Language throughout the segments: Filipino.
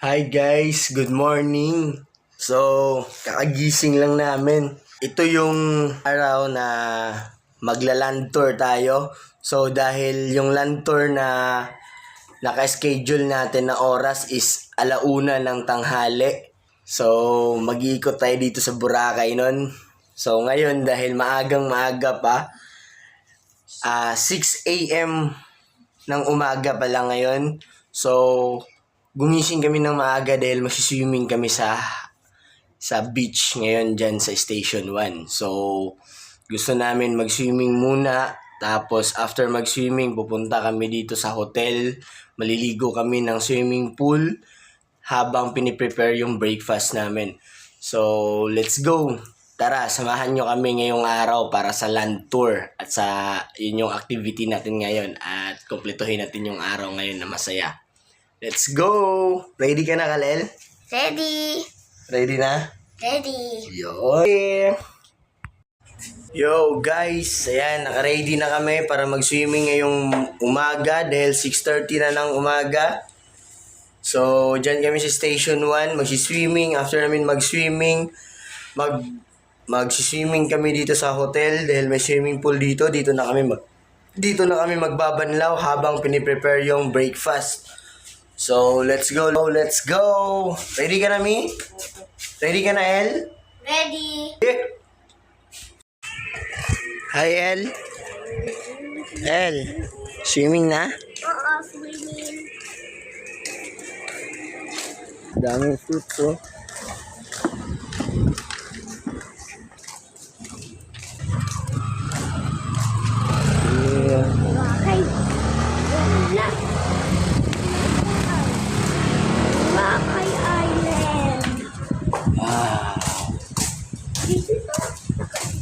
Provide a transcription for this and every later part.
Hi guys, good morning. So, kakagising lang namin. Ito yung araw na magla-land tour tayo. So, dahil yung land tour na naka-schedule natin na oras is 1:00 ng tanghali. So, mag-iikot tayo dito sa Boracay nun. So, ngayon dahil maagang maaga pa, 6 a.m. ng umaga pa lang ngayon. So, gumising kami ng maaga dahil magsiswimming kami sa beach ngayon dyan sa Station 1. So, gusto namin mag-swimming muna. Tapos, after mag-swimming, pupunta kami dito sa hotel. Maliligo kami ng swimming pool habang piniprepare yung breakfast namin. So, let's go! Tara, samahan nyo kami ngayong araw para sa land tour at sa yun yung activity natin ngayon at kumpletuhin natin yung araw ngayon na masaya. Let's go! Ready ka na, Kalel? Ready! Ready na? Ready! Yo guys, ayan, naka-ready na kami para mag-swimming ngayong umaga dahil 6:30 na ng umaga. So, dyan kami sa Station 1, mag-swimming. After namin mag-swimming, mag-swimming kami dito sa hotel dahil may swimming pool dito. Dito na kami magbabanlaw habang piniprepare yung breakfast. So, let's go. Let's go. Ready ka na, Mi? Ready ka na, El? Ready! Hi, El. El, swimming na? Oo, swimming. Daming fruits, oh. Yeah. Bakay. Wala. Bakay Island. Ah, Dito to.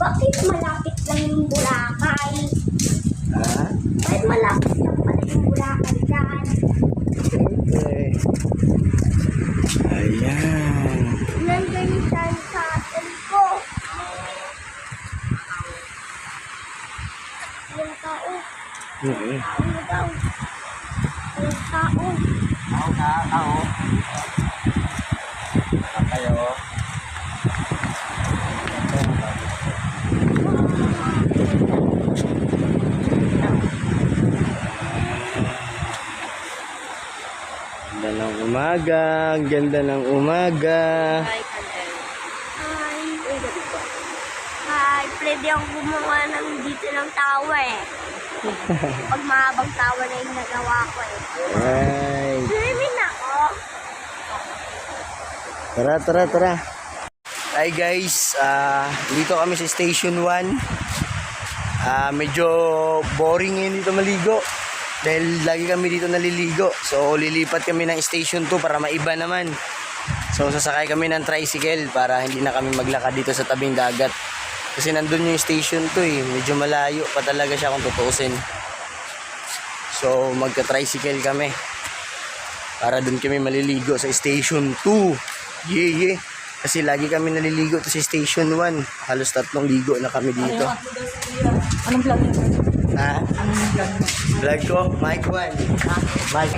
Bakit malapit lang yung Boracay? ha? Bakit malapit lang pala yung Boracay dyan? Okay. Ayan. Nandun dyan sa atin ko. Yung tao. Mm-hmm. Ano daw? Yung tao. Tao. Kayo. Ganda ng umaga. Ganda ng umaga. Hi. Hi. Pwede akong gumawa ng dito ng tower eh. Pag mahabang tower na yung nagawa ko eh. Ay. Swimming ako. Tara. Hi guys, dito kami sa Station 1. Medyo boring ngayon dito maligo. Dahil lagi kami dito naliligo. So lilipat kami ng Station 2 para maiba naman. So sasakay kami ng tricycle para hindi na kami maglakad dito sa tabing dagat. Kasi nandun yung Station 2 eh. Medyo malayo pa talaga siya kung tutuusin. So magka-tricycle kami. Para dun kami maliligo sa Station 2. Yeah. Kasi lagi kami naliligo to sa Station 1. Halos 3 ligo na kami dito. Anong vlog niyo? Ha? Anong vlog niyo? Vlog ko? Mike 1. Mike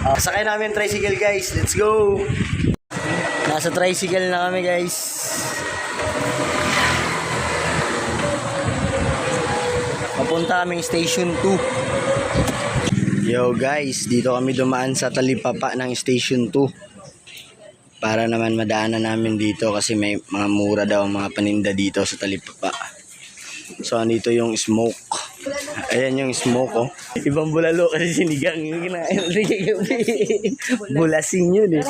1. Sakay namin tricycle guys. Let's go! Nasa tricycle na kami guys. Papunta kaming Station 2. Yo guys, dito kami dumaan sa talipapa ng Station 2. Para naman madaanan namin dito kasi may mga mura daw mga paninda dito sa talipapa. So andito yung smoke. Ayan yung smoke oh. Ibang bulalo kasi sinigang yung kinain. Bulasing yun eh.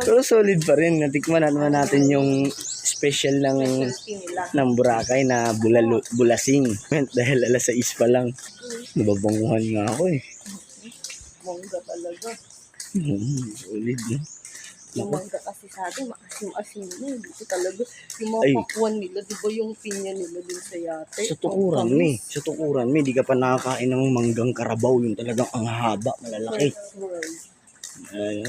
Pero solid pa rin. Natikman naman natin yung special ng Boracay na bulasing. Dahil alas 6 pa lang. Nababanguhan nga ako eh. Mongga talaga. Solid no? Yung mongga kasi sa atin, maasim-asim na. Dito talaga, yung mga Ay. pakuan nila, di ba yung pinya nila din sa yate? Sa tukuran me, di ka pa nakakain ng manggang karabaw. Yung talagang ang haba, malalaki. Ayan.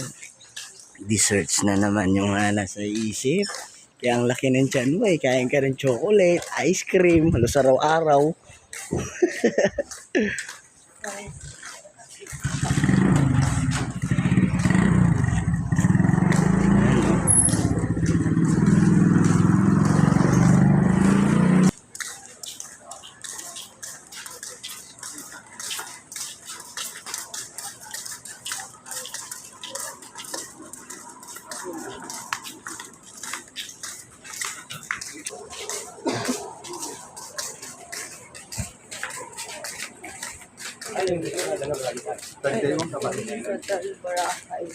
Desserts na naman yung nasa isip. Kaya ang laki ng tiyan mo eh. Kain ka rin chocolate, ice cream, halos araw-araw. Hotel Boracay.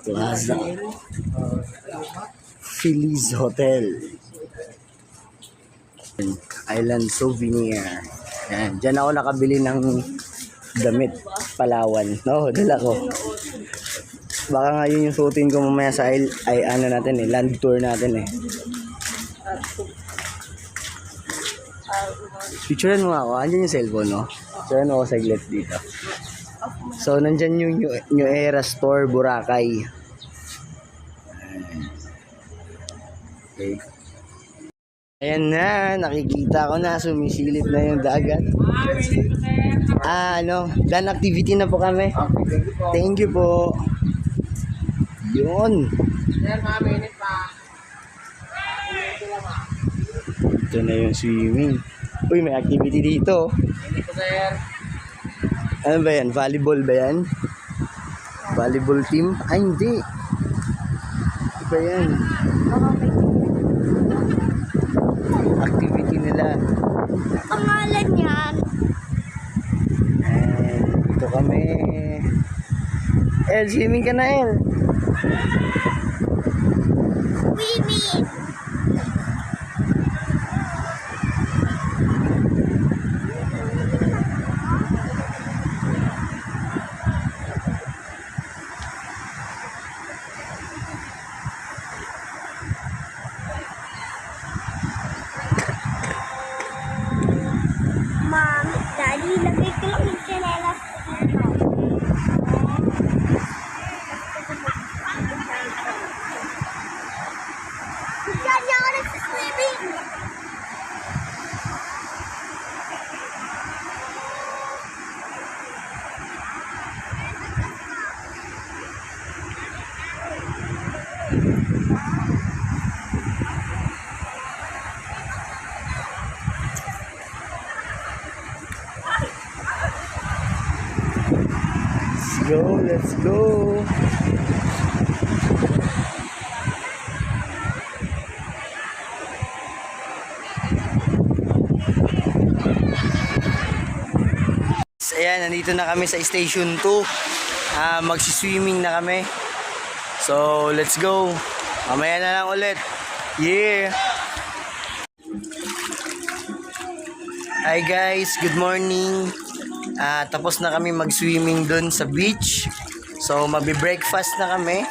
Plaza. Feliz Hotel. Island Souvenir. Yan. Diyan ako nakabili ng damit. Palawan. No, dala ko. Baka nga yun yung suotin ko mamaya sa ano natin land tour natin Picturean mo ako. Andyan yung cellphone, no? Picturean mo ako saglit dito. So, nandyan yung New Era Store, Boracay. Okay. Ayan na, nakikita ko na, sumisilip na yung dagat. Dan activity na po kami. Thank you po. Yun. Ito na yung swimming. Uy, may activity dito. Ano ba yan? Volleyball ba yan? Volleyball team? Ay, hindi. Ano ba yan? Activity nila. Pangalan yan. Dito kami. El, swimming ka na, El. Swimming. Mom, Daddy, lagay ko lang yung chinelas dito. Diyan niya ako nagsiswimming. Let's go. Ayan, nandito na kami sa Station 2. Magsiswimming na kami. So, let's go. Mamaya na lang ulit. Yeah. Hi guys, good morning. Tapos na kami mag-swimming dun sa beach. So, magbe-breakfast na kami.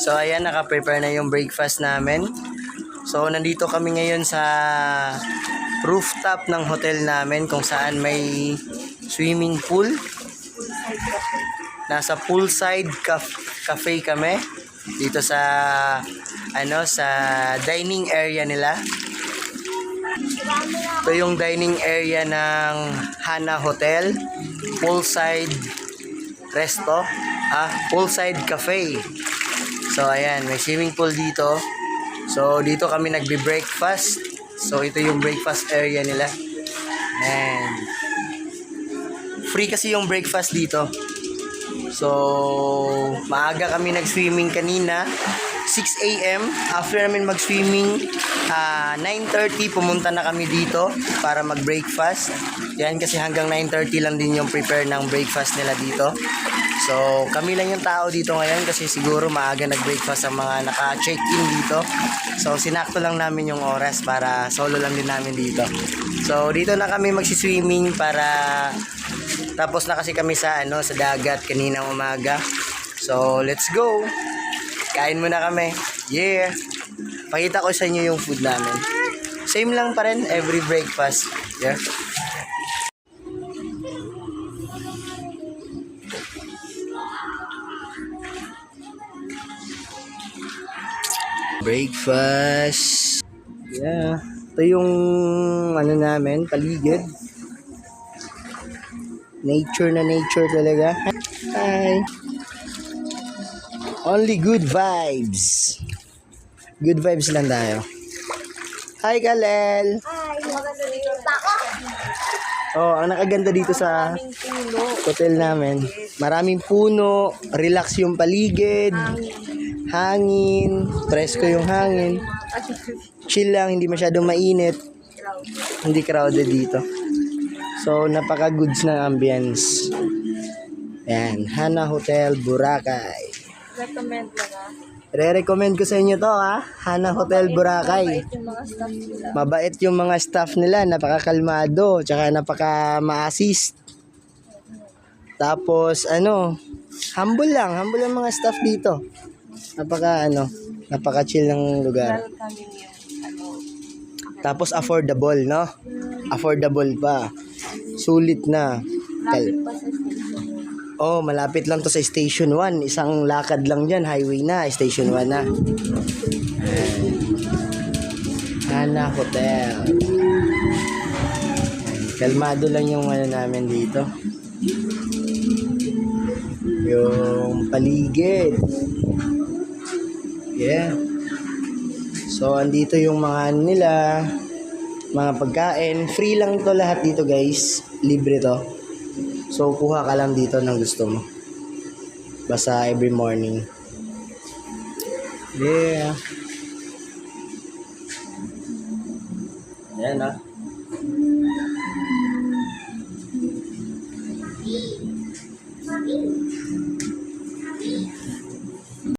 So, ayan, naka-prepare na yung breakfast namin. So, nandito kami ngayon sa rooftop ng hotel namin kung saan may swimming pool. Nasa poolside cafe kami. Dito sa, sa dining area nila. Ito yung dining area ng Hana Hotel. Poolside resto. Poolside cafe. So, ayan. May swimming pool dito. So, dito kami nagbe-breakfast. So, ito yung breakfast area nila. And free kasi yung breakfast dito. So, maaga kami nag-swimming kanina. 6 a.m. After namin mag-swimming, 9:30 pumunta na kami dito para mag-breakfast. Yan kasi hanggang 9:30 lang din yung prepare ng breakfast nila dito. So, kami lang yung tao dito ngayon kasi siguro maaga nag-breakfast ang mga naka-check-in dito. So, sinakto lang namin yung oras para solo lang din namin dito. So, dito na kami magsiswimming para tapos na kasi kami sa sa dagat kaninang umaga. So, let's go. Kain muna kami. Yeah. Pakita ko sa inyo yung food namin. Same lang pa rin every breakfast. Yeah. Breakfast. Yeah. Ito yung namin, paligid. Nature na nature talaga. Hi. Only good vibes. Good vibes lang tayo. Hi, Kalel. Ay, maganda dito. Bako. Oh, ang nakaganda dito sa hotel namin. Maraming puno, relax yung paligid, hangin, presko yung hangin. Chill lang, hindi masyadong mainit. Hindi crowded dito. So, napaka-goods ng ambience. Yan, Hana Hotel, Boracay. Recommend mo na. Re-recommend ko sa inyo to ha. Hana Hotel, Boracay. Mabait yung mga staff nila. Mabait yung mga staff nila, napakakalmado, tsaka napaka-ma-assist. Tapos humble lang mga staff dito. Napaka-chill ng lugar. Welcoming yung Tapos affordable, no? Affordable pa. Sulit na. lapit pa sa station. Oh, malapit lang to sa Station 1. Isang lakad lang dyan, highway na, Station 1 na. Ayan. Hana Hotel. Kalmado lang yung namin dito. Yung paligid. Yeah. So, andito yung mga mga pagkain. Free lang to lahat dito, guys. Libre to. So, kuha ka lang dito ng gusto mo. Basta every morning. Yeah. Ayan